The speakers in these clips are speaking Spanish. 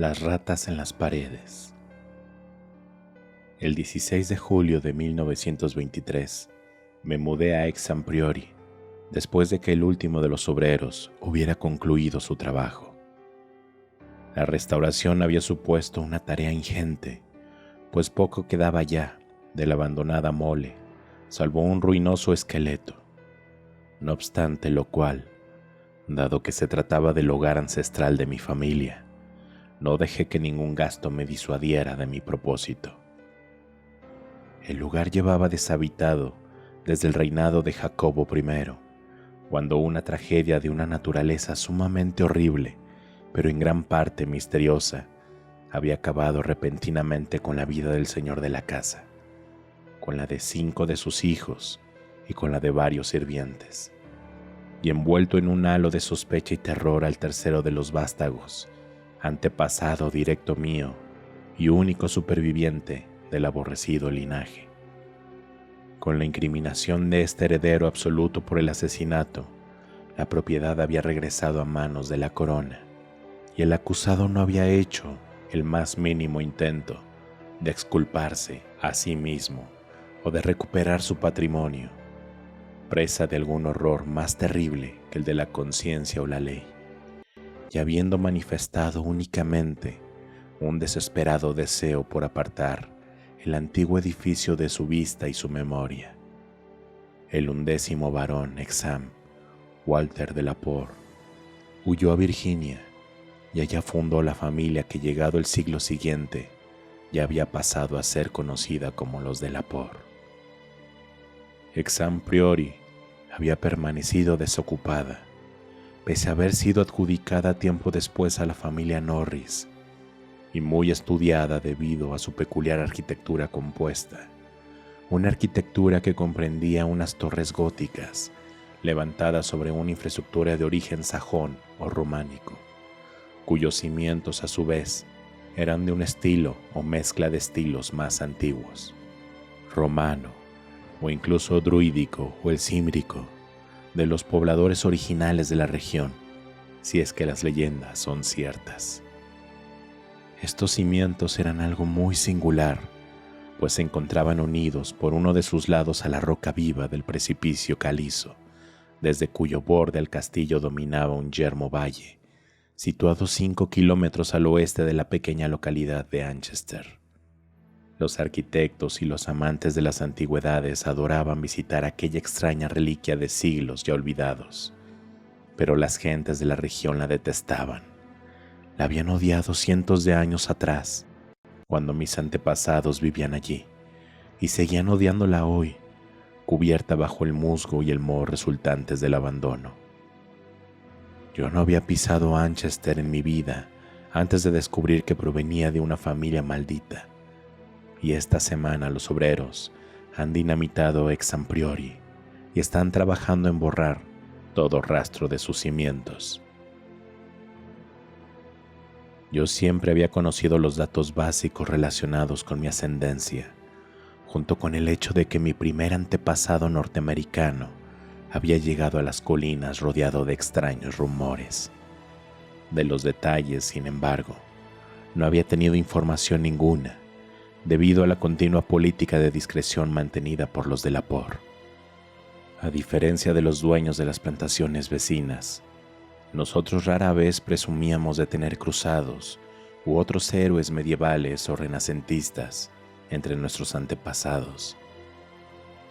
Las ratas en las paredes. El 16 de julio de 1923 me mudé a Exampriori, después de que el último de los obreros hubiera concluido su trabajo. La restauración había supuesto una tarea ingente, pues poco quedaba ya de la abandonada mole, salvo un ruinoso esqueleto. No obstante lo cual, dado que se trataba del hogar ancestral de mi familia, no dejé que ningún gasto me disuadiera de mi propósito. El lugar llevaba deshabitado desde el reinado de Jacobo I, cuando una tragedia de una naturaleza sumamente horrible, pero en gran parte misteriosa, había acabado repentinamente con la vida del señor de la casa, con la de 5 de sus hijos y con la de varios sirvientes, y envuelto en un halo de sospecha y terror al tercero de los vástagos, antepasado directo mío y único superviviente del aborrecido linaje. Con la incriminación de este heredero absoluto por el asesinato, la propiedad había regresado a manos de la corona, y el acusado no había hecho el más mínimo intento de exculparse a sí mismo o de recuperar su patrimonio, presa de algún horror más terrible que el de la conciencia o la ley, y habiendo manifestado únicamente un desesperado deseo por apartar el antiguo edificio de su vista y su memoria. El 11º barón Exam, Walter de la Porre, huyó a Virginia y allá fundó la familia que, llegado el siglo siguiente, ya había pasado a ser conocida como los de la Porre. Exampriori había permanecido desocupada, pese a haber sido adjudicada tiempo después a la familia Norris, y muy estudiada debido a su peculiar arquitectura compuesta, una arquitectura que comprendía unas torres góticas levantadas sobre una infraestructura de origen sajón o románico, cuyos cimientos a su vez eran de un estilo o mezcla de estilos más antiguos, romano o incluso druídico o elcímbrico, de los pobladores originales de la región, si es que las leyendas son ciertas. Estos cimientos eran algo muy singular, pues se encontraban unidos por uno de sus lados a la roca viva del precipicio calizo, desde cuyo borde el castillo dominaba un yermo valle, situado 5 kilómetros al oeste de la pequeña localidad de Anchester. Los arquitectos y los amantes de las antigüedades adoraban visitar aquella extraña reliquia de siglos ya olvidados, pero las gentes de la región la detestaban. La habían odiado cientos de años atrás, cuando mis antepasados vivían allí, y seguían odiándola hoy, cubierta bajo el musgo y el moho resultantes del abandono. Yo no había pisado Anchester en mi vida antes de descubrir que provenía de una familia maldita, y esta semana los obreros han dinamitado Exampriori y están trabajando en borrar todo rastro de sus cimientos. Yo siempre había conocido los datos básicos relacionados con mi ascendencia, junto con el hecho de que mi primer antepasado norteamericano había llegado a las colinas rodeado de extraños rumores. De los detalles, sin embargo, no había tenido información ninguna, debido a la continua política de discreción mantenida por los de la Porre. A diferencia de los dueños de las plantaciones vecinas, nosotros rara vez presumíamos de tener cruzados u otros héroes medievales o renacentistas entre nuestros antepasados,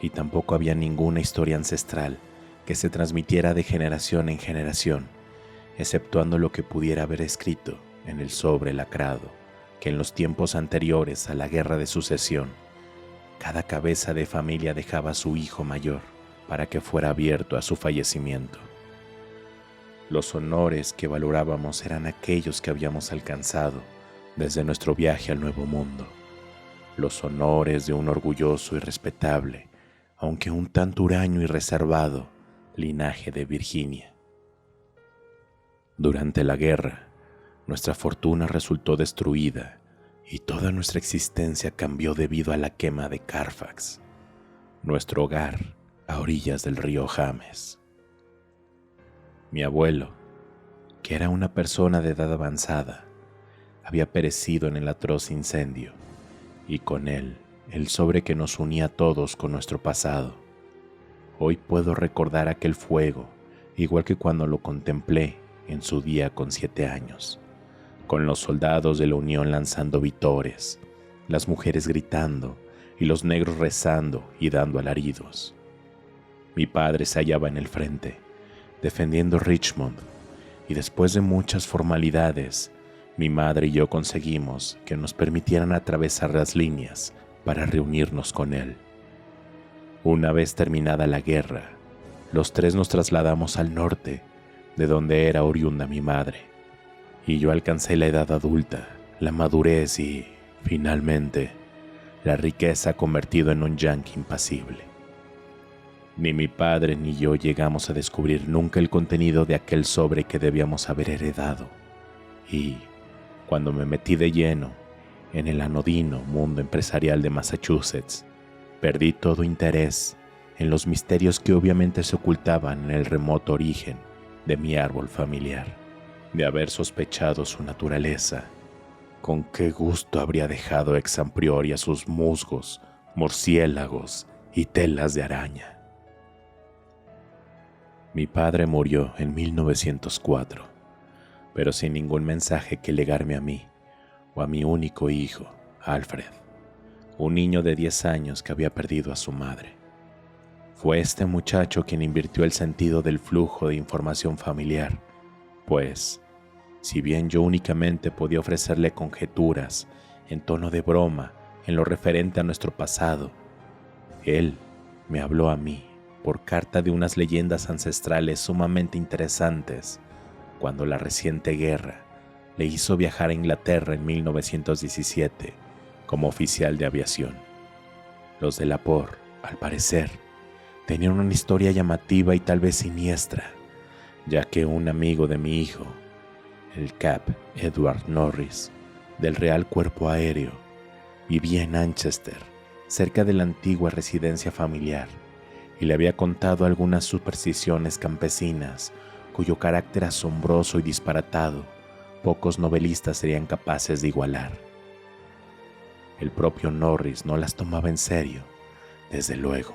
y tampoco había ninguna historia ancestral que se transmitiera de generación en generación, exceptuando lo que pudiera haber escrito en el sobre lacrado que en los tiempos anteriores a la Guerra de Sucesión, cada cabeza de familia dejaba a su hijo mayor para que fuera abierto a su fallecimiento. Los honores que valorábamos eran aquellos que habíamos alcanzado desde nuestro viaje al Nuevo Mundo, los honores de un orgulloso y respetable, aunque un tanto huraño y reservado, linaje de Virginia. Durante la guerra, nuestra fortuna resultó destruida y toda nuestra existencia cambió debido a la quema de Carfax, nuestro hogar a orillas del río James. Mi abuelo, que era una persona de edad avanzada, había perecido en el atroz incendio, y con él el sobre que nos unía a todos con nuestro pasado. Hoy puedo recordar aquel fuego, igual que cuando lo contemplé en su día con 7 años, con los soldados de la Unión lanzando vítores, las mujeres gritando y los negros rezando y dando alaridos. Mi padre se hallaba en el frente, defendiendo Richmond, y después de muchas formalidades, mi madre y yo conseguimos que nos permitieran atravesar las líneas para reunirnos con él. Una vez terminada la guerra, los tres nos trasladamos al norte, de donde era oriunda mi madre, y yo alcancé la edad adulta, la madurez y, finalmente, la riqueza convertido en un yanqui impasible. Ni mi padre ni yo llegamos a descubrir nunca el contenido de aquel sobre que debíamos haber heredado, y, cuando me metí de lleno en el anodino mundo empresarial de Massachusetts, perdí todo interés en los misterios que obviamente se ocultaban en el remoto origen de mi árbol familiar. De haber sospechado su naturaleza, con qué gusto habría dejado ex priori a sus musgos, murciélagos y telas de araña. Mi padre murió en 1904, pero sin ningún mensaje que legarme a mí o a mi único hijo, Alfred, un niño de 10 años que había perdido a su madre. Fue este muchacho quien invirtió el sentido del flujo de información familiar, pues, si bien yo únicamente podía ofrecerle conjeturas en tono de broma en lo referente a nuestro pasado, él me habló a mí por carta de unas leyendas ancestrales sumamente interesantes cuando la reciente guerra le hizo viajar a Inglaterra en 1917 como oficial de aviación. Los de Laport, al parecer, tenían una historia llamativa y tal vez siniestra, ya que un amigo de mi hijo, el Cap Edward Norris, del Real Cuerpo Aéreo, vivía en Manchester, cerca de la antigua residencia familiar, y le había contado algunas supersticiones campesinas cuyo carácter asombroso y disparatado pocos novelistas serían capaces de igualar. El propio Norris no las tomaba en serio, desde luego,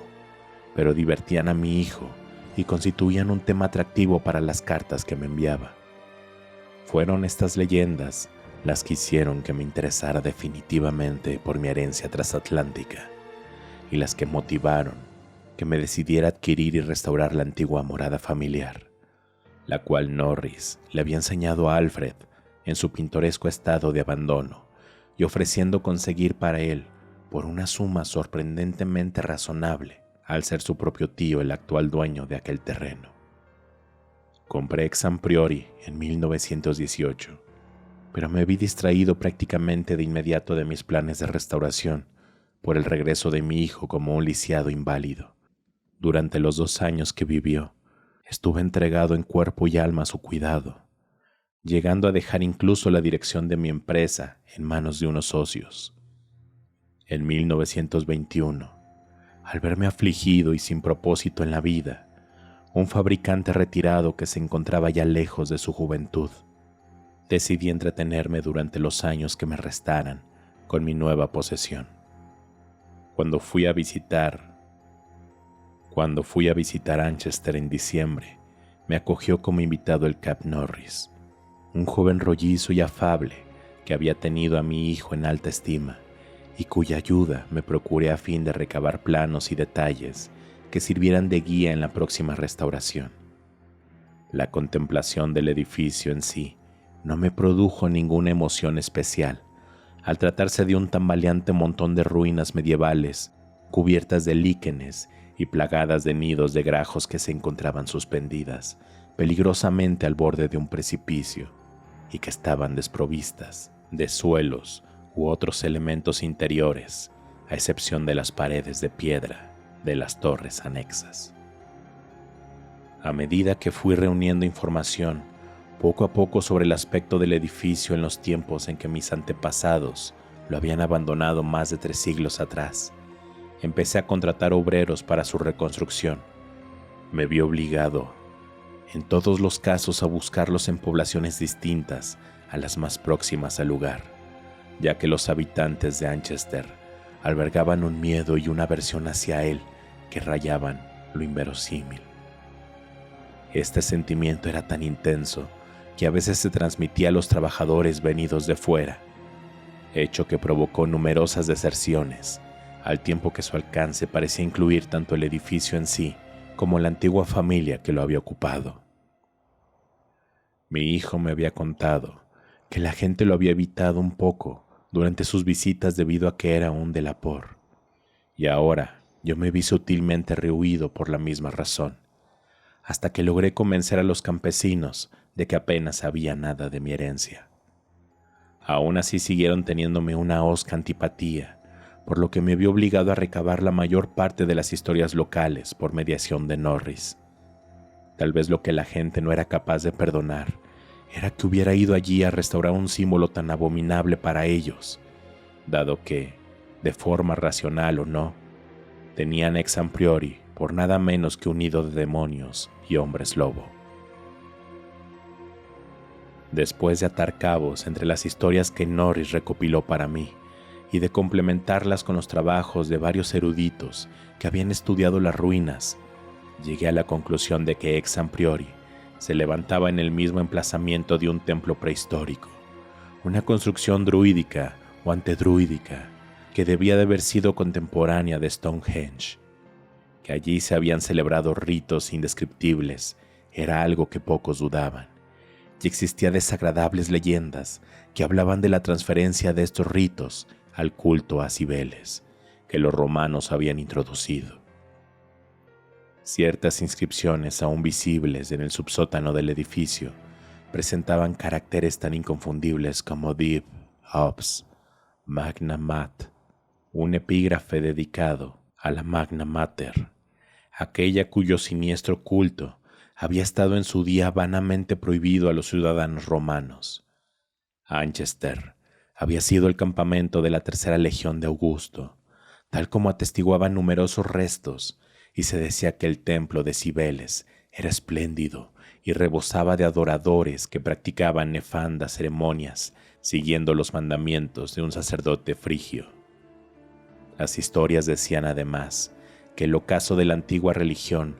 pero divertían a mi hijo y constituían un tema atractivo para las cartas que me enviaba. Fueron estas leyendas las que hicieron que me interesara definitivamente por mi herencia transatlántica y las que motivaron que me decidiera adquirir y restaurar la antigua morada familiar, la cual Norris le había enseñado a Alfred en su pintoresco estado de abandono y ofreciendo conseguir para él por una suma sorprendentemente razonable, al ser su propio tío el actual dueño de aquel terreno. Compré ex priori en 1918, pero me vi distraído prácticamente de inmediato de mis planes de restauración por el regreso de mi hijo como un lisiado inválido. Durante los 2 años que vivió, estuve entregado en cuerpo y alma a su cuidado, llegando a dejar incluso la dirección de mi empresa en manos de unos socios. En 1921, al verme afligido y sin propósito en la vida, un fabricante retirado que se encontraba ya lejos de su juventud, decidí entretenerme durante los años que me restaran con mi nueva posesión. Cuando fui a visitar Manchester en diciembre, me acogió como invitado el Cap Norris, un joven rollizo y afable que había tenido a mi hijo en alta estima y cuya ayuda me procuré a fin de recabar planos y detalles que sirvieran de guía en la próxima restauración. La contemplación del edificio en sí no me produjo ninguna emoción especial, al tratarse de un tambaleante montón de ruinas medievales cubiertas de líquenes y plagadas de nidos de grajos que se encontraban suspendidas peligrosamente al borde de un precipicio y que estaban desprovistas de suelos u otros elementos interiores, a excepción de las paredes de piedra de las torres anexas. A medida que fui reuniendo información, poco a poco sobre el aspecto del edificio en los tiempos en que mis antepasados lo habían abandonado más de 3 siglos atrás, empecé a contratar obreros para su reconstrucción. Me vi obligado en todos los casos a buscarlos en poblaciones distintas a las más próximas al lugar, ya que los habitantes de Anchester albergaban un miedo y una aversión hacia él que rayaban lo inverosímil. Este sentimiento era tan intenso que a veces se transmitía a los trabajadores venidos de fuera, hecho que provocó numerosas deserciones, al tiempo que su alcance parecía incluir tanto el edificio en sí como la antigua familia que lo había ocupado. Mi hijo me había contado que la gente lo había evitado un poco durante sus visitas debido a que era un delator, y ahora yo me vi sutilmente rehuido por la misma razón, hasta que logré convencer a los campesinos de que apenas sabía nada de mi herencia. Aún así siguieron teniéndome una hosca antipatía, por lo que me vi obligado a recabar la mayor parte de las historias locales por mediación de Norris. Tal vez lo que la gente no era capaz de perdonar era que hubiera ido allí a restaurar un símbolo tan abominable para ellos, dado que, de forma racional o no, tenían Exam Priori por nada menos que un nido de demonios y hombres lobo. Después de atar cabos entre las historias que Norris recopiló para mí y de complementarlas con los trabajos de varios eruditos que habían estudiado las ruinas, llegué a la conclusión de que Exam Priori se levantaba en el mismo emplazamiento de un templo prehistórico, una construcción druídica o antedruídica que debía de haber sido contemporánea de Stonehenge. Que allí se habían celebrado ritos indescriptibles era algo que pocos dudaban, y existían desagradables leyendas que hablaban de la transferencia de estos ritos al culto a Cibeles, que los romanos habían introducido. Ciertas inscripciones aún visibles en el subsótano del edificio presentaban caracteres tan inconfundibles como Div, Ops, Magna Mat, un epígrafe dedicado a la Magna Mater, aquella cuyo siniestro culto había estado en su día vanamente prohibido a los ciudadanos romanos. Anchester había sido el campamento de la tercera legión de Augusto, tal como atestiguaban numerosos restos, y se decía que el templo de Cibeles era espléndido y rebosaba de adoradores que practicaban nefandas ceremonias siguiendo los mandamientos de un sacerdote frigio. Las historias decían además que el ocaso de la antigua religión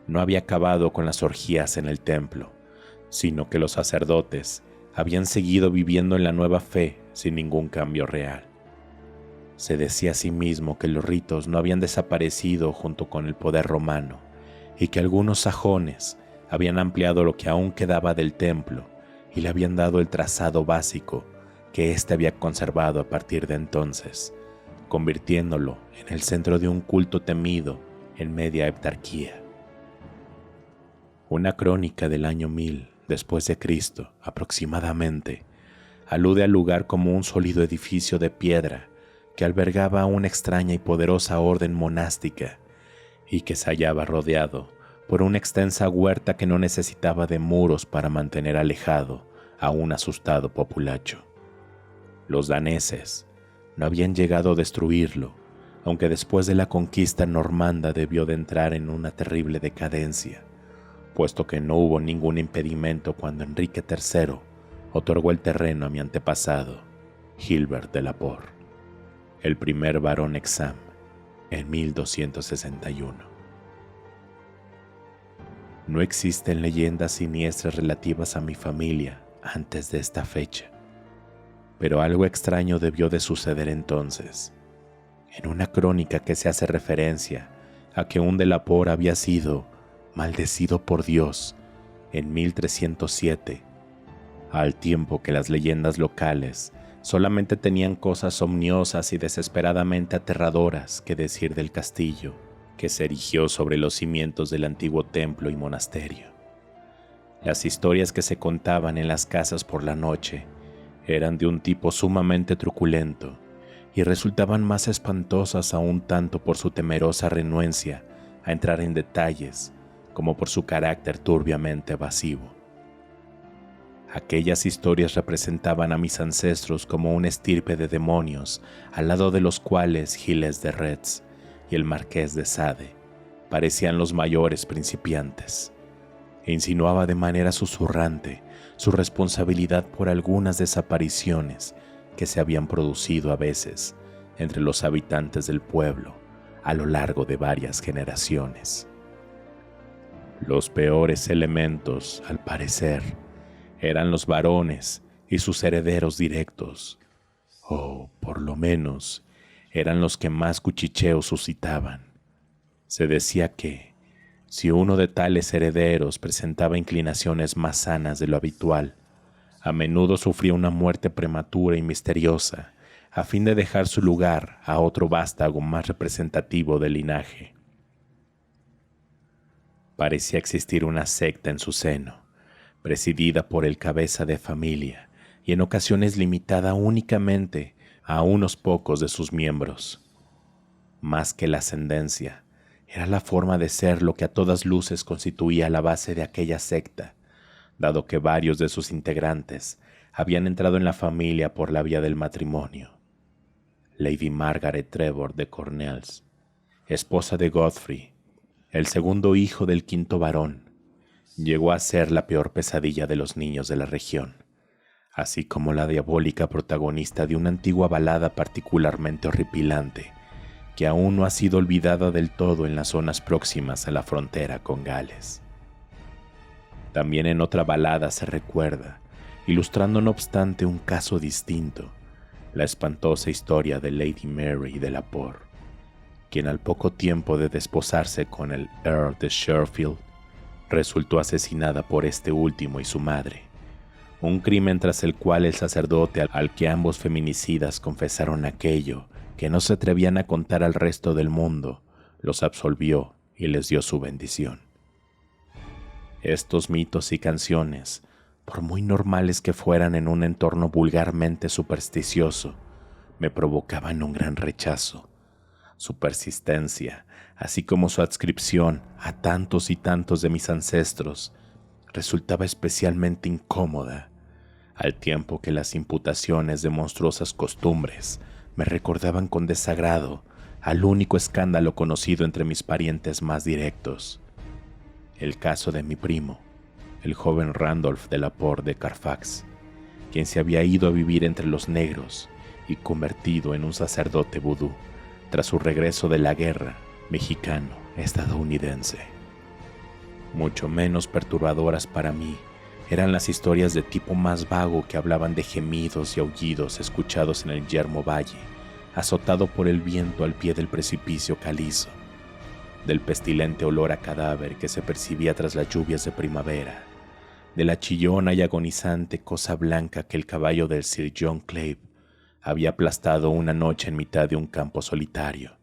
no había acabado con las orgías en el templo, sino que los sacerdotes habían seguido viviendo en la nueva fe sin ningún cambio real. Se decía asimismo que los ritos no habían desaparecido junto con el poder romano y que algunos sajones habían ampliado lo que aún quedaba del templo y le habían dado el trazado básico que éste había conservado a partir de entonces, convirtiéndolo en el centro de un culto temido en media heptarquía. Una crónica del año 1000 después de Cristo, aproximadamente, alude al lugar como un sólido edificio de piedra que albergaba una extraña y poderosa orden monástica y que se hallaba rodeado por una extensa huerta que no necesitaba de muros para mantener alejado a un asustado populacho. Los daneses no habían llegado a destruirlo, aunque después de la conquista normanda debió de entrar en una terrible decadencia, puesto que no hubo ningún impedimento cuando Enrique III otorgó el terreno a mi antepasado, Gilbert de la Porre, el primer barón Exam, en 1261. No existen leyendas siniestras relativas a mi familia antes de esta fecha, pero algo extraño debió de suceder entonces. En una crónica que se hace referencia a que un de la Porre había sido maldecido por Dios en 1307, al tiempo que las leyendas locales solamente tenían cosas omniosas y desesperadamente aterradoras que decir del castillo que se erigió sobre los cimientos del antiguo templo y monasterio. Las historias que se contaban en las casas por la noche eran de un tipo sumamente truculento y resultaban más espantosas aún tanto por su temerosa renuencia a entrar en detalles como por su carácter turbiamente evasivo. Aquellas historias representaban a mis ancestros como una estirpe de demonios, al lado de los cuales Giles de Retz y el Marqués de Sade parecían los mayores principiantes. e insinuaba de manera susurrante su responsabilidad por algunas desapariciones que se habían producido a veces entre los habitantes del pueblo a lo largo de varias generaciones. Los peores elementos, al parecer, eran los varones y sus herederos directos, o por lo menos eran los que más cuchicheos suscitaban. Se decía que, si uno de tales herederos presentaba inclinaciones más sanas de lo habitual, a menudo sufría una muerte prematura y misteriosa, a fin de dejar su lugar a otro vástago más representativo del linaje. Parecía existir una secta en su seno, presidida por el cabeza de familia y en ocasiones limitada únicamente a unos pocos de sus miembros. Más que la ascendencia, era la forma de ser lo que a todas luces constituía la base de aquella secta, dado que varios de sus integrantes habían entrado en la familia por la vía del matrimonio. Lady Margaret Trevor de Cornells, esposa de Godfrey, el segundo hijo del quinto varón, llegó a ser la peor pesadilla de los niños de la región, así como la diabólica protagonista de una antigua balada particularmente horripilante que aún no ha sido olvidada del todo en las zonas próximas a la frontera con Gales. También en otra balada se recuerda, ilustrando no obstante un caso distinto, la espantosa historia de Lady Mary de la Porte, quien al poco tiempo de desposarse con el Earl de Sherfield, resultó asesinada por este último y su madre, un crimen tras el cual el sacerdote al que ambos feminicidas confesaron aquello que no se atrevían a contar al resto del mundo, los absolvió y les dio su bendición. Estos mitos y canciones, por muy normales que fueran en un entorno vulgarmente supersticioso, me provocaban un gran rechazo. Su persistencia, así como su adscripción a tantos y tantos de mis ancestros, resultaba especialmente incómoda, al tiempo que las imputaciones de monstruosas costumbres me recordaban con desagrado al único escándalo conocido entre mis parientes más directos, el caso de mi primo, el joven Randolph de la Porte de Carfax, quien se había ido a vivir entre los negros y convertido en un sacerdote vudú tras su regreso de la guerra mexicano-estadounidense. Mucho menos perturbadoras para mí eran las historias de tipo más vago que hablaban de gemidos y aullidos escuchados en el yermo valle, azotado por el viento al pie del precipicio calizo, del pestilente olor a cadáver que se percibía tras las lluvias de primavera, de la chillona y agonizante cosa blanca que el caballo del Sir John Clave había aplastado una noche en mitad de un campo solitario,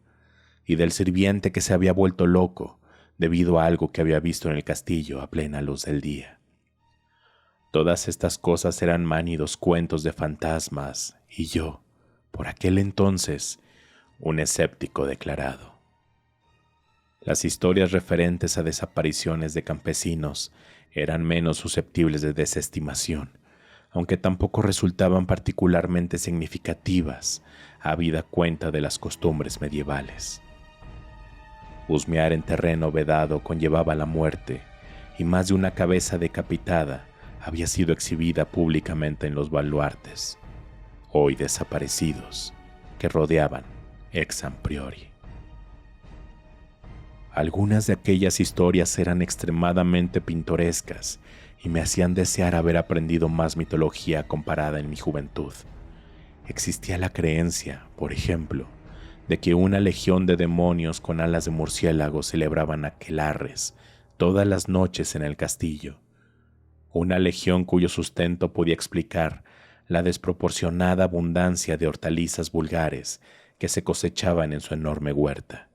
y del sirviente que se había vuelto loco debido a algo que había visto en el castillo a plena luz del día. Todas estas cosas eran mánidos cuentos de fantasmas, y yo, por aquel entonces, un escéptico declarado. Las historias referentes a desapariciones de campesinos eran menos susceptibles de desestimación, aunque tampoco resultaban particularmente significativas, habida cuenta de las costumbres medievales. Husmear en terreno vedado conllevaba la muerte, y más de una cabeza decapitada había sido exhibida públicamente en los baluartes, hoy desaparecidos, que rodeaban Hexham Priory. Algunas de aquellas historias eran extremadamente pintorescas y me hacían desear haber aprendido más mitología comparada en mi juventud. Existía la creencia, por ejemplo, de que una legión de demonios con alas de murciélago celebraban aquelarres todas las noches en el castillo, una legión cuyo sustento podía explicar la desproporcionada abundancia de hortalizas vulgares que se cosechaban en su enorme huerta.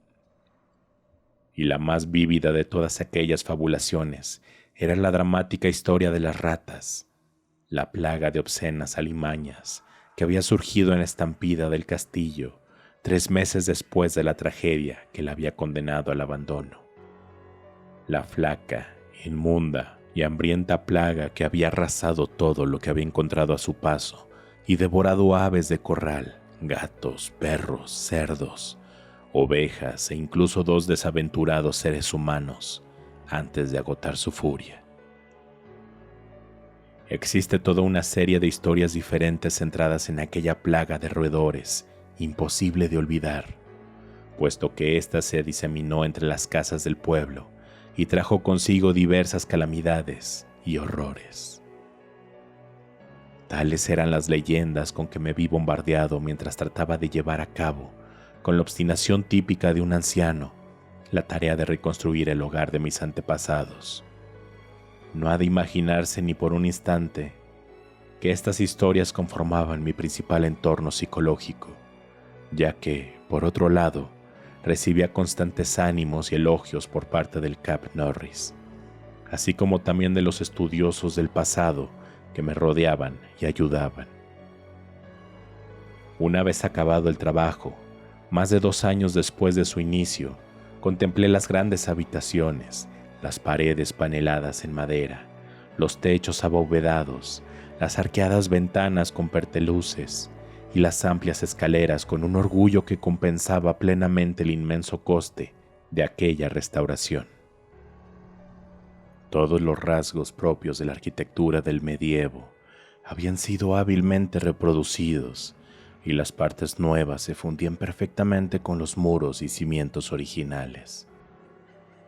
Y la más vívida de todas aquellas fabulaciones era la dramática historia de las ratas, la plaga de obscenas alimañas que había surgido en la estampida del castillo 3 meses después de la tragedia que la había condenado al abandono. La flaca, inmunda y hambrienta plaga que había arrasado todo lo que había encontrado a su paso y devorado aves de corral, gatos, perros, cerdos, ovejas e incluso 2 desaventurados seres humanos antes de agotar su furia. Existe toda una serie de historias diferentes centradas en aquella plaga de roedores, imposible de olvidar, puesto que ésta se diseminó entre las casas del pueblo y trajo consigo diversas calamidades y horrores. Tales eran las leyendas con que me vi bombardeado mientras trataba de llevar a cabo, con la obstinación típica de un anciano, la tarea de reconstruir el hogar de mis antepasados. No ha de imaginarse ni por un instante que estas historias conformaban mi principal entorno psicológico, ya que, por otro lado, recibía constantes ánimos y elogios por parte del Cap Norris, así como también de los estudiosos del pasado que me rodeaban y ayudaban. Una vez acabado el trabajo, más de 2 años después de su inicio, contemplé las grandes habitaciones, las paredes paneladas en madera, los techos abovedados, las arqueadas ventanas con perteluces y las amplias escaleras con un orgullo que compensaba plenamente el inmenso coste de aquella restauración. Todos los rasgos propios de la arquitectura del medievo habían sido hábilmente reproducidos y las partes nuevas se fundían perfectamente con los muros y cimientos originales.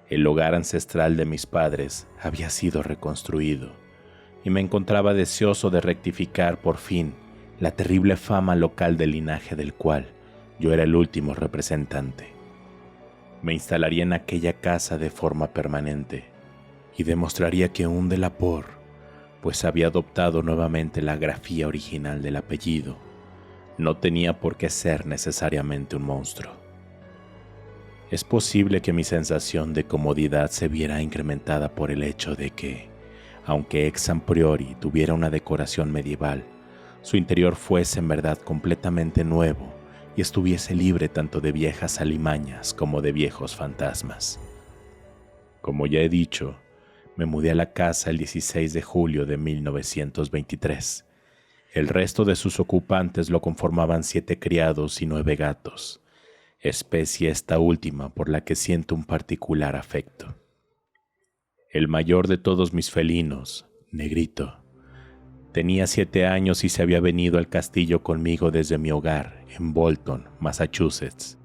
El hogar ancestral de mis padres había sido reconstruido y me encontraba deseoso de rectificar por fin la terrible fama local del linaje del cual yo era el último representante. Me instalaría en aquella casa de forma permanente y demostraría que un Delaporte, pues había adoptado nuevamente la grafía original del apellido, no tenía por qué ser necesariamente un monstruo. Es posible que mi sensación de comodidad se viera incrementada por el hecho de que, aunque ex priori tuviera una decoración medieval, su interior fuese en verdad completamente nuevo y estuviese libre tanto de viejas alimañas como de viejos fantasmas. Como ya he dicho, me mudé a la casa el 16 de julio de 1923. El resto de sus ocupantes lo conformaban 7 criados y 9 gatos, especie esta última por la que siento un particular afecto. El mayor de todos mis felinos, Negrito, tenía 7 años y se había venido al castillo conmigo desde mi hogar en Bolton, Massachusetts.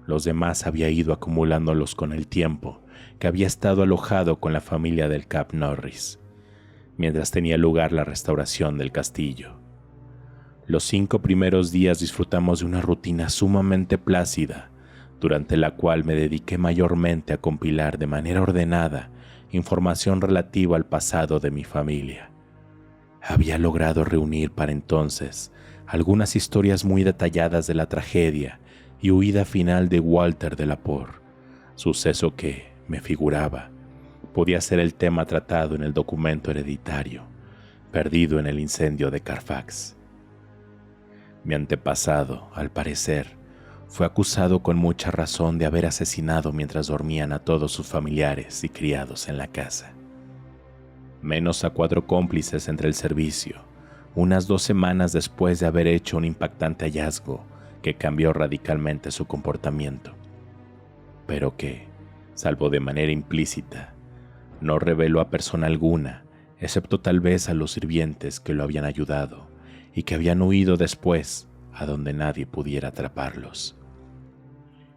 Los demás había ido acumulándolos con el tiempo que había estado alojado con la familia del Cap Norris, mientras tenía lugar la restauración del castillo. Los 5 primeros días disfrutamos de una rutina sumamente plácida, durante la cual me dediqué mayormente a compilar de manera ordenada información relativa al pasado de mi familia. Había logrado reunir para entonces algunas historias muy detalladas de la tragedia y huida final de Walter Delaporte, suceso que, me figuraba, podía ser el tema tratado en el documento hereditario, perdido en el incendio de Carfax. Mi antepasado, al parecer, fue acusado con mucha razón de haber asesinado mientras dormían a todos sus familiares y criados en la casa. Menos a 4 cómplices entre el servicio, unas 2 semanas después de haber hecho un impactante hallazgo que cambió radicalmente su comportamiento, pero que, salvo de manera implícita, no reveló a persona alguna, excepto tal vez a los sirvientes que lo habían ayudado y que habían huido después a donde nadie pudiera atraparlos.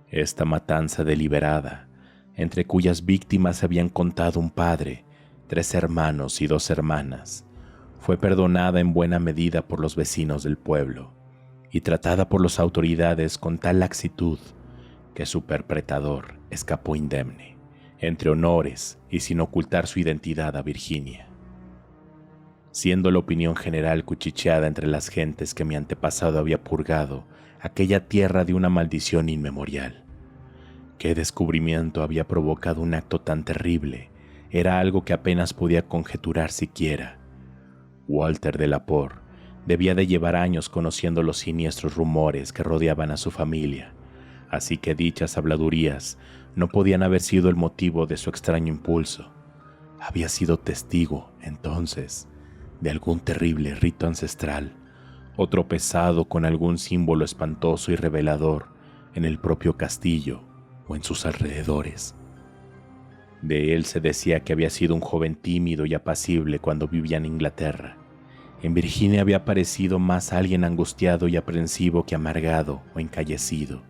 Esta matanza deliberada, entre cuyas víctimas se habían contado un padre, 3 hermanos y 2 hermanas, fue perdonada en buena medida por los vecinos del pueblo y tratada por las autoridades con tal laxitud que su perpetrador escapó indemne, entre honores y sin ocultar su identidad a Virginia. Siendo la opinión general cuchicheada entre las gentes que mi antepasado había purgado aquella tierra de una maldición inmemorial. ¿Qué descubrimiento había provocado un acto tan terrible? Era algo que apenas podía conjeturar siquiera. Walter Delaporte debía de llevar años conociendo los siniestros rumores que rodeaban a su familia, así que dichas habladurías no podían haber sido el motivo de su extraño impulso. Había sido testigo, entonces, de algún terrible rito ancestral, o tropezado con algún símbolo espantoso y revelador en el propio castillo o en sus alrededores. De él se decía que había sido un joven tímido y apacible cuando vivía en Inglaterra. En Virginia había parecido más alguien angustiado y aprensivo que amargado o encallecido.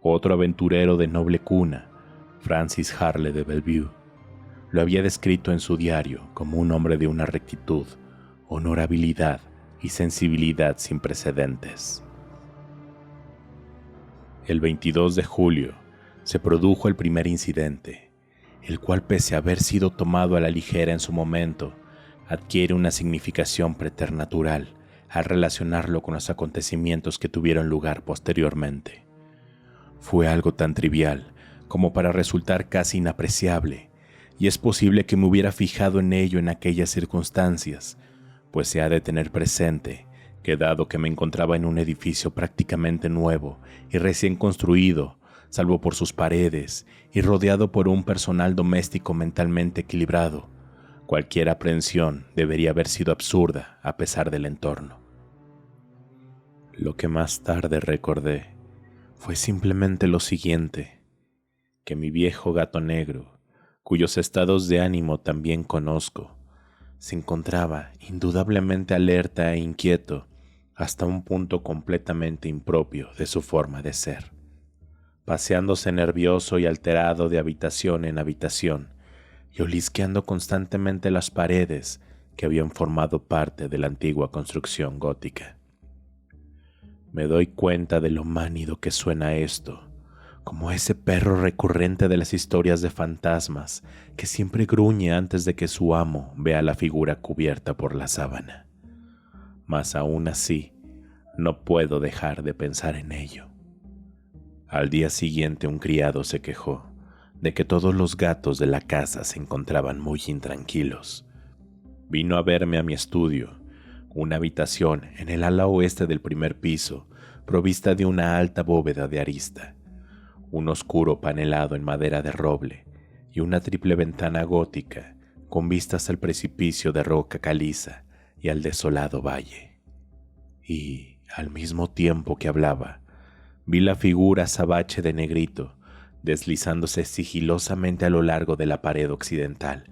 Otro aventurero de noble cuna, Francis Harley de Bellevue, lo había descrito en su diario como un hombre de una rectitud, honorabilidad y sensibilidad sin precedentes. El 22 de julio se produjo el primer incidente, el cual, pese a haber sido tomado a la ligera en su momento, adquiere una significación preternatural al relacionarlo con los acontecimientos que tuvieron lugar posteriormente. Fue algo tan trivial como para resultar casi inapreciable, y es posible que me hubiera fijado en ello en aquellas circunstancias, pues se ha de tener presente que, dado que me encontraba en un edificio prácticamente nuevo y recién construido, salvo por sus paredes, y rodeado por un personal doméstico mentalmente equilibrado, cualquier aprehensión debería haber sido absurda a pesar del entorno. Lo que más tarde recordé fue simplemente lo siguiente, que mi viejo gato negro, cuyos estados de ánimo también conozco, se encontraba indudablemente alerta e inquieto hasta un punto completamente impropio de su forma de ser, paseándose nervioso y alterado de habitación en habitación y olisqueando constantemente las paredes que habían formado parte de la antigua construcción gótica. Me doy cuenta de lo mánido que suena esto, como ese perro recurrente de las historias de fantasmas que siempre gruñe antes de que su amo vea la figura cubierta por la sábana. Mas aún así, no puedo dejar de pensar en ello. Al día siguiente un criado se quejó de que todos los gatos de la casa se encontraban muy intranquilos. Vino a verme a mi estudio, una habitación en el ala oeste del primer piso, provista de una alta bóveda de arista, un oscuro panelado en madera de roble y una triple ventana gótica con vistas al precipicio de roca caliza y al desolado valle. Y, al mismo tiempo que hablaba, vi la figura azabache de Negrito deslizándose sigilosamente a lo largo de la pared occidental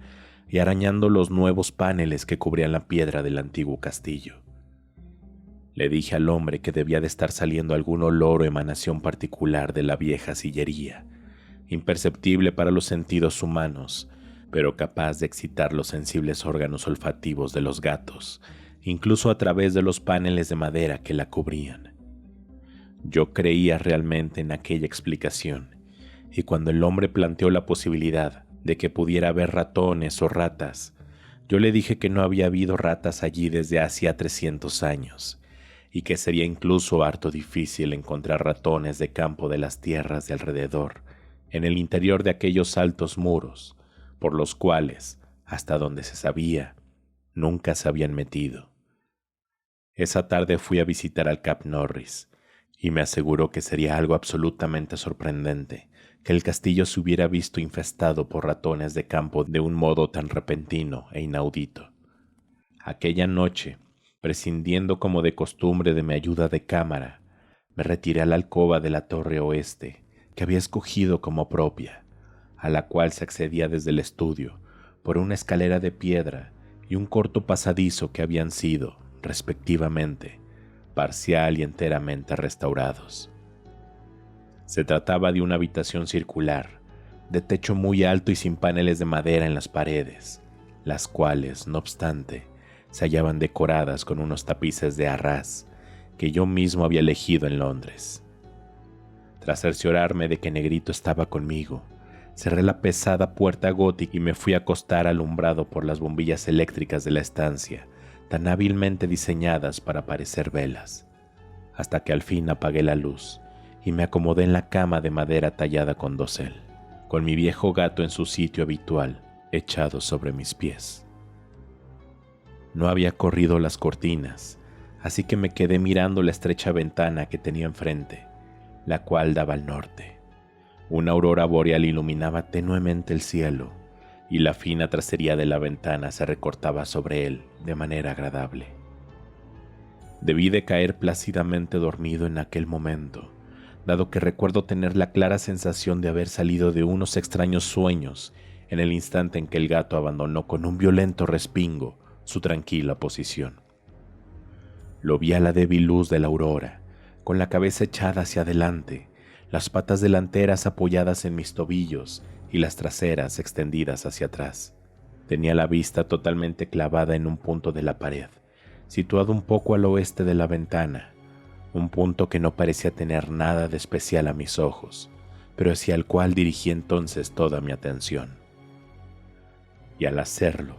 y arañando los nuevos paneles que cubrían la piedra del antiguo castillo. Le dije al hombre que debía de estar saliendo algún olor o emanación particular de la vieja sillería, imperceptible para los sentidos humanos, pero capaz de excitar los sensibles órganos olfativos de los gatos, incluso a través de los paneles de madera que la cubrían. Yo creía realmente en aquella explicación, y cuando el hombre planteó la posibilidad de que pudiera haber ratones o ratas, yo le dije que no había habido ratas allí desde hacía 300 años, y que sería incluso harto difícil encontrar ratones de campo de las tierras de alrededor, en el interior de aquellos altos muros, por los cuales, hasta donde se sabía, nunca se habían metido. Esa tarde fui a visitar al Cap Norris, y me aseguró que sería algo absolutamente sorprendente que el castillo se hubiera visto infestado por ratones de campo de un modo tan repentino e inaudito. Aquella noche, prescindiendo como de costumbre de mi ayuda de cámara, me retiré a la alcoba de la torre oeste, que había escogido como propia, a la cual se accedía desde el estudio por una escalera de piedra y un corto pasadizo que habían sido, respectivamente, parcial y enteramente restaurados. Se trataba de una habitación circular, de techo muy alto y sin paneles de madera en las paredes, las cuales, no obstante, se hallaban decoradas con unos tapices de Arras que yo mismo había elegido en Londres. Tras cerciorarme de que Negrito estaba conmigo, cerré la pesada puerta gótica y me fui a acostar alumbrado por las bombillas eléctricas de la estancia, tan hábilmente diseñadas para parecer velas, hasta que al fin apagué la luz y me acomodé en la cama de madera tallada con dosel, con mi viejo gato en su sitio habitual, echado sobre mis pies. No había corrido las cortinas, así que me quedé mirando la estrecha ventana que tenía enfrente, la cual daba al norte. Una aurora boreal iluminaba tenuemente el cielo, y la fina tracería de la ventana se recortaba sobre él de manera agradable. Debí de caer plácidamente dormido en aquel momento, dado que recuerdo tener la clara sensación de haber salido de unos extraños sueños en el instante en que el gato abandonó con un violento respingo su tranquila posición. Lo vi a la débil luz de la aurora, con la cabeza echada hacia adelante, las patas delanteras apoyadas en mis tobillos y las traseras extendidas hacia atrás. Tenía la vista totalmente clavada en un punto de la pared, situado un poco al oeste de la ventana, un punto que no parecía tener nada de especial a mis ojos, pero hacia el cual dirigí entonces toda mi atención. Y al hacerlo,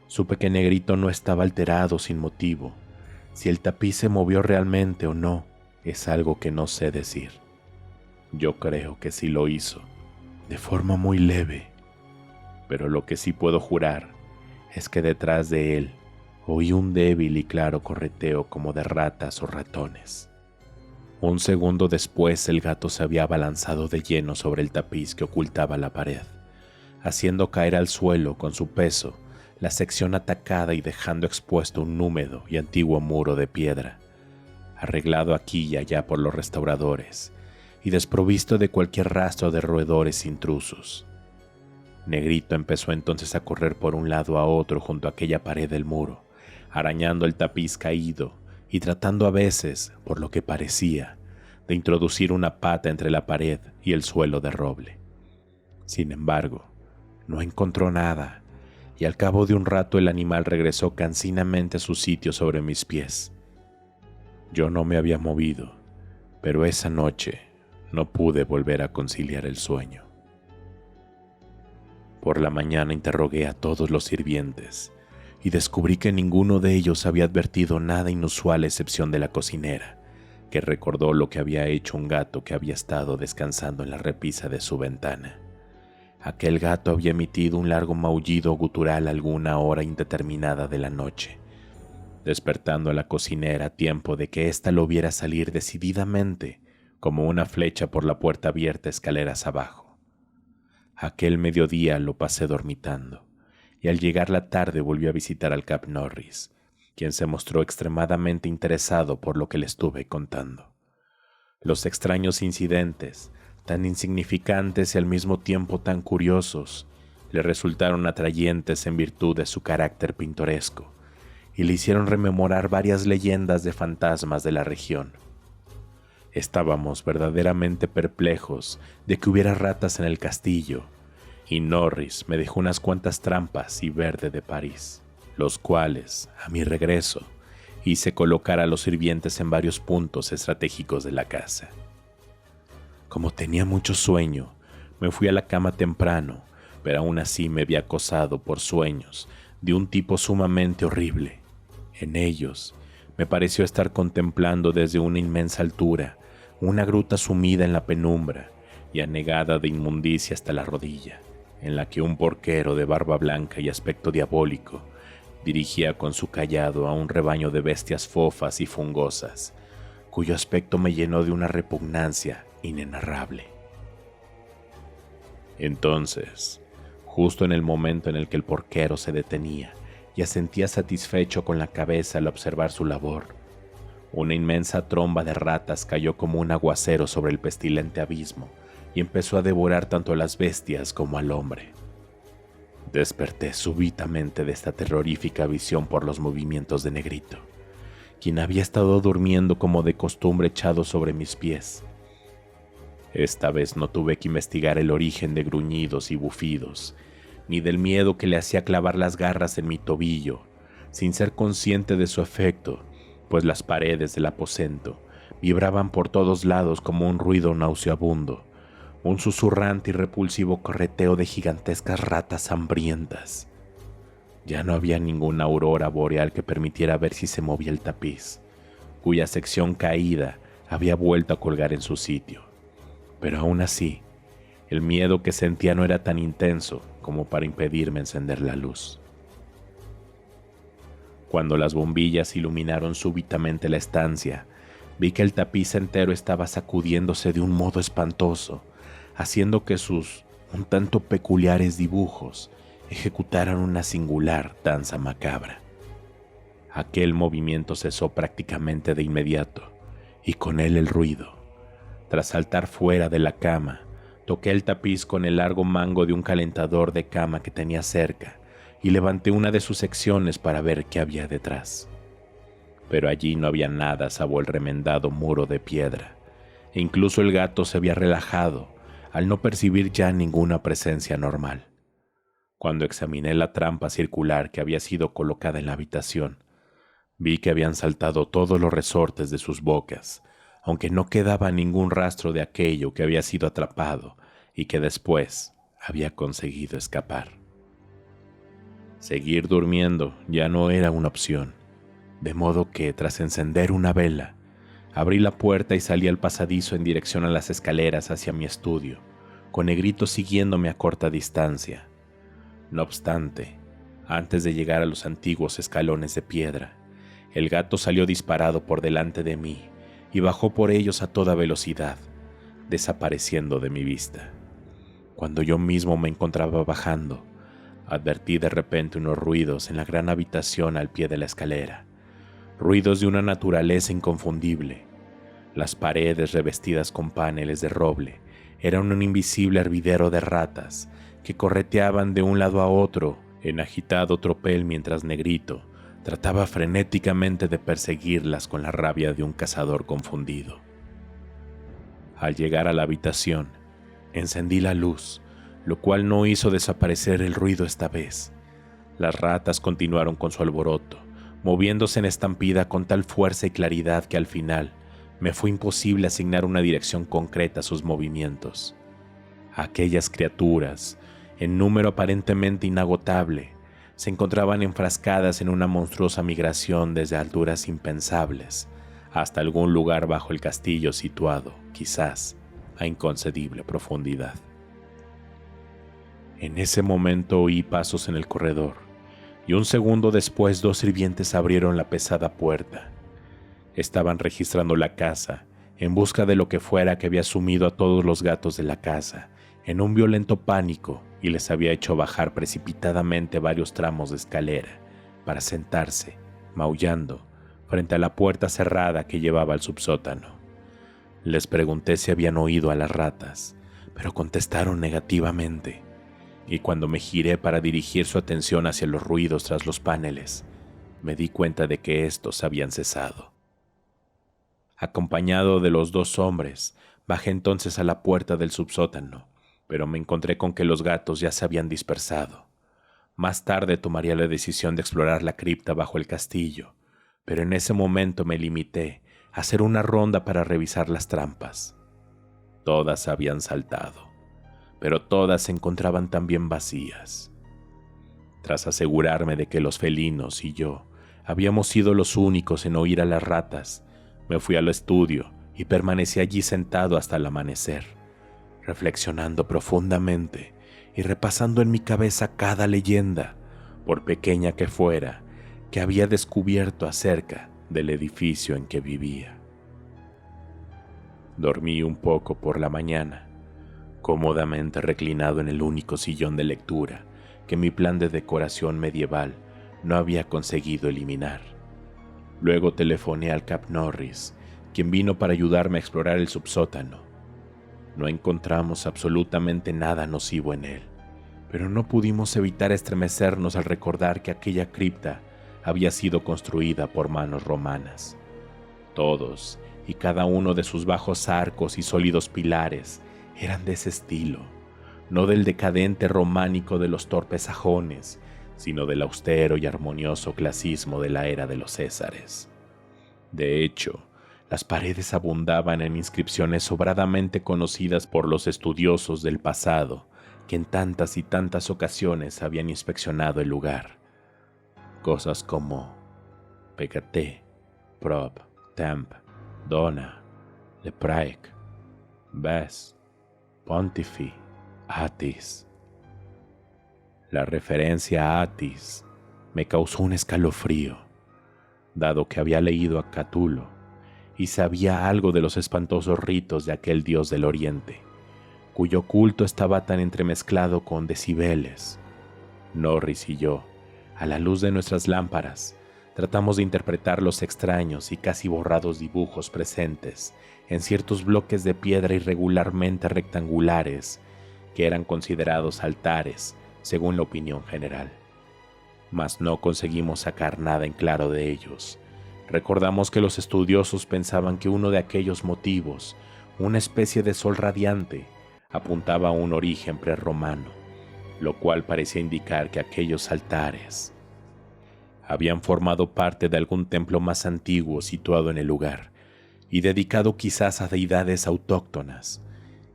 supe que Negrito no estaba alterado sin motivo. Si el tapiz se movió realmente o no, es algo que no sé decir. Yo creo que sí lo hizo, de forma muy leve, pero lo que sí puedo jurar es que detrás de él oí un débil y claro correteo como de ratas o ratones. Un segundo después el gato se había abalanzado de lleno sobre el tapiz que ocultaba la pared, haciendo caer al suelo con su peso la sección atacada y dejando expuesto un húmedo y antiguo muro de piedra, arreglado aquí y allá por los restauradores y desprovisto de cualquier rastro de roedores intrusos. Negrito empezó entonces a correr por un lado a otro junto a aquella pared del muro, arañando el tapiz caído y tratando a veces, por lo que parecía, de introducir una pata entre la pared y el suelo de roble. Sin embargo, no encontró nada, y al cabo de un rato el animal regresó cansinamente a su sitio sobre mis pies. Yo no me había movido, pero esa noche no pude volver a conciliar el sueño. Por la mañana interrogué a todos los sirvientes y descubrí que ninguno de ellos había advertido nada inusual a excepción de la cocinera, que recordó lo que había hecho un gato que había estado descansando en la repisa de su ventana. Aquel gato había emitido un largo maullido gutural a alguna hora indeterminada de la noche, despertando a la cocinera a tiempo de que ésta lo viera salir decididamente como una flecha por la puerta abierta escaleras abajo. Aquel mediodía lo pasé dormitando, y al llegar la tarde volvió a visitar al Cap Norris, quien se mostró extremadamente interesado por lo que le estuve contando. Los extraños incidentes, tan insignificantes y al mismo tiempo tan curiosos, le resultaron atrayentes en virtud de su carácter pintoresco, y le hicieron rememorar varias leyendas de fantasmas de la región. Estábamos verdaderamente perplejos de que hubiera ratas en el castillo, y Norris me dejó unas cuantas trampas y verde de París, los cuales, a mi regreso, hice colocar a los sirvientes en varios puntos estratégicos de la casa. Como tenía mucho sueño, me fui a la cama temprano, pero aún así me vi acosado por sueños de un tipo sumamente horrible. En ellos, me pareció estar contemplando desde una inmensa altura una gruta sumida en la penumbra y anegada de inmundicia hasta la rodilla, en la que un porquero de barba blanca y aspecto diabólico dirigía con su cayado a un rebaño de bestias fofas y fungosas, cuyo aspecto me llenó de una repugnancia inenarrable. Entonces, justo en el momento en el que el porquero se detenía y asentía satisfecho con la cabeza al observar su labor, una inmensa tromba de ratas cayó como un aguacero sobre el pestilente abismo y empezó a devorar tanto a las bestias como al hombre. Desperté súbitamente de esta terrorífica visión por los movimientos de Negrito, quien había estado durmiendo como de costumbre echado sobre mis pies. Esta vez no tuve que investigar el origen de gruñidos y bufidos, ni del miedo que le hacía clavar las garras en mi tobillo, sin ser consciente de su efecto, pues las paredes del aposento vibraban por todos lados como un ruido nauseabundo, un susurrante y repulsivo correteo de gigantescas ratas hambrientas. Ya no había ninguna aurora boreal que permitiera ver si se movía el tapiz, cuya sección caída había vuelto a colgar en su sitio. Pero aún así, el miedo que sentía no era tan intenso como para impedirme encender la luz. Cuando las bombillas iluminaron súbitamente la estancia, vi que el tapiz entero estaba sacudiéndose de un modo espantoso, haciendo que sus un tanto peculiares dibujos ejecutaran una singular danza macabra. Aquel movimiento cesó prácticamente de inmediato, y con él el ruido. Tras saltar fuera de la cama, Toqué el tapiz con el largo mango de un calentador de cama que tenía cerca y levanté una de sus secciones para ver qué había detrás. Pero allí no había nada salvo el remendado muro de piedra, e incluso el gato se había relajado al no percibir ya ninguna presencia normal. Cuando examiné la trampa circular que había sido colocada en la habitación, vi que habían saltado todos los resortes de sus bocas, aunque no quedaba ningún rastro de aquello que había sido atrapado y que después había conseguido escapar. Seguir durmiendo ya no era una opción, de modo que, tras encender una vela, abrí la puerta y salí al pasadizo en dirección a las escaleras hacia mi estudio, con Negrito siguiéndome a corta distancia. No obstante, antes de llegar a los antiguos escalones de piedra, el gato salió disparado por delante de mí y bajó por ellos a toda velocidad, desapareciendo de mi vista. Cuando yo mismo me encontraba bajando, advertí de repente unos ruidos en la gran habitación al pie de la escalera, ruidos de una naturaleza inconfundible. Las paredes revestidas con paneles de roble eran un invisible hervidero de ratas que correteaban de un lado a otro en agitado tropel mientras Negrito trataba frenéticamente de perseguirlas con la rabia de un cazador confundido. Al llegar a la habitación, encendí la luz, lo cual no hizo desaparecer el ruido esta vez. Las ratas continuaron con su alboroto, moviéndose en estampida con tal fuerza y claridad que al final me fue imposible asignar una dirección concreta a sus movimientos. Aquellas criaturas, en número aparentemente inagotable, se encontraban enfrascadas en una monstruosa migración desde alturas impensables hasta algún lugar bajo el castillo situado, quizás, a inconcebible profundidad. En ese momento oí pasos en el corredor, y un segundo después 2 sirvientes abrieron la pesada puerta. Estaban registrando la casa, en busca de lo que fuera que había sumido a todos los gatos de la casa, en un violento pánico, y les había hecho bajar precipitadamente varios tramos de escalera, para sentarse, maullando, frente a la puerta cerrada que llevaba al subsótano. Les pregunté si habían oído a las ratas, pero contestaron negativamente, y cuando me giré para dirigir su atención hacia los ruidos tras los paneles, me di cuenta de que estos habían cesado. Acompañado de los 2 hombres, bajé entonces a la puerta del subsótano, pero me encontré con que los gatos ya se habían dispersado. Más tarde tomaría la decisión de explorar la cripta bajo el castillo, pero en ese momento me limité a hacer una ronda para revisar las trampas. Todas habían saltado, pero todas se encontraban también vacías. Tras asegurarme de que los felinos y yo habíamos sido los únicos en oír a las ratas, me fui al estudio y permanecí allí sentado hasta el amanecer, reflexionando profundamente y repasando en mi cabeza cada leyenda, por pequeña que fuera, que había descubierto acerca del edificio en que vivía. Dormí un poco por la mañana, cómodamente reclinado en el único sillón de lectura que mi plan de decoración medieval no había conseguido eliminar. Luego telefoné al Cap Norris, quien vino para ayudarme a explorar el subsótano. No encontramos absolutamente nada nocivo en él, pero no pudimos evitar estremecernos al recordar que aquella cripta había sido construida por manos romanas. Todos y cada uno de sus bajos arcos y sólidos pilares eran de ese estilo, no del decadente románico de los torpes sajones, sino del austero y armonioso clasismo de la era de los Césares. De hecho, las paredes abundaban en inscripciones sobradamente conocidas por los estudiosos del pasado, que en tantas y tantas ocasiones habían inspeccionado el lugar. Cosas como Pecate, Prop, Temp, Dona, Lepraec, Ves, Pontifi, Atis. La referencia a Atis me causó un escalofrío, dado que había leído a Catulo y sabía algo de los espantosos ritos de aquel dios del oriente, cuyo culto estaba tan entremezclado con decibeles. Norris y yo, a la luz de nuestras lámparas, Tratamos de interpretar los extraños y casi borrados dibujos presentes en ciertos bloques de piedra irregularmente rectangulares que eran considerados altares según la opinión general. Mas no conseguimos sacar nada en claro de ellos. Recordamos que los estudiosos pensaban que uno de aquellos motivos, una especie de sol radiante, apuntaba a un origen prerromano, lo cual parecía indicar que aquellos altares habían formado parte de algún templo más antiguo situado en el lugar y dedicado quizás a deidades autóctonas,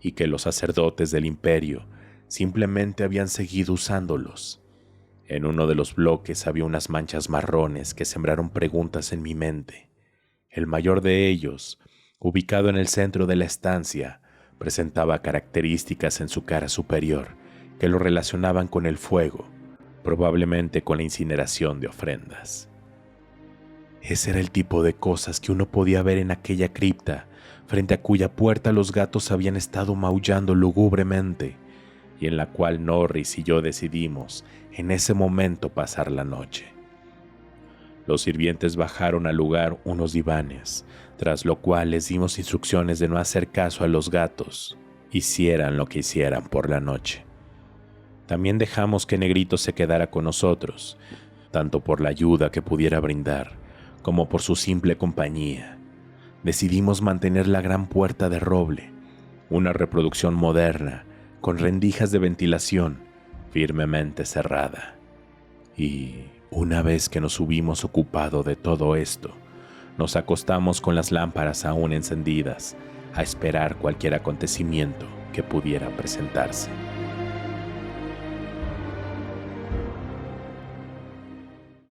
y que los sacerdotes del imperio simplemente habían seguido usándolos. En uno de los bloques había unas manchas marrones que sembraron preguntas en mi mente. El mayor de ellos, ubicado en el centro de la estancia, presentaba características en su cara superior que lo relacionaban con el fuego, probablemente con la incineración de ofrendas. Ese era el tipo de cosas que uno podía ver en aquella cripta, frente a cuya puerta los gatos habían estado maullando lúgubremente, y en la cual Norris y yo decidimos en ese momento pasar la noche. Los sirvientes bajaron al lugar unos divanes, tras lo cual les dimos instrucciones de no hacer caso a los gatos, hicieran lo que hicieran por la noche. También dejamos que Negrito se quedara con nosotros, tanto por la ayuda que pudiera brindar, como por su simple compañía. Decidimos mantener la gran puerta de roble, una reproducción moderna, con rendijas de ventilación, firmemente cerrada. Y una vez que nos hubimos ocupado de todo esto, nos acostamos con las lámparas aún encendidas, a esperar cualquier acontecimiento que pudiera presentarse.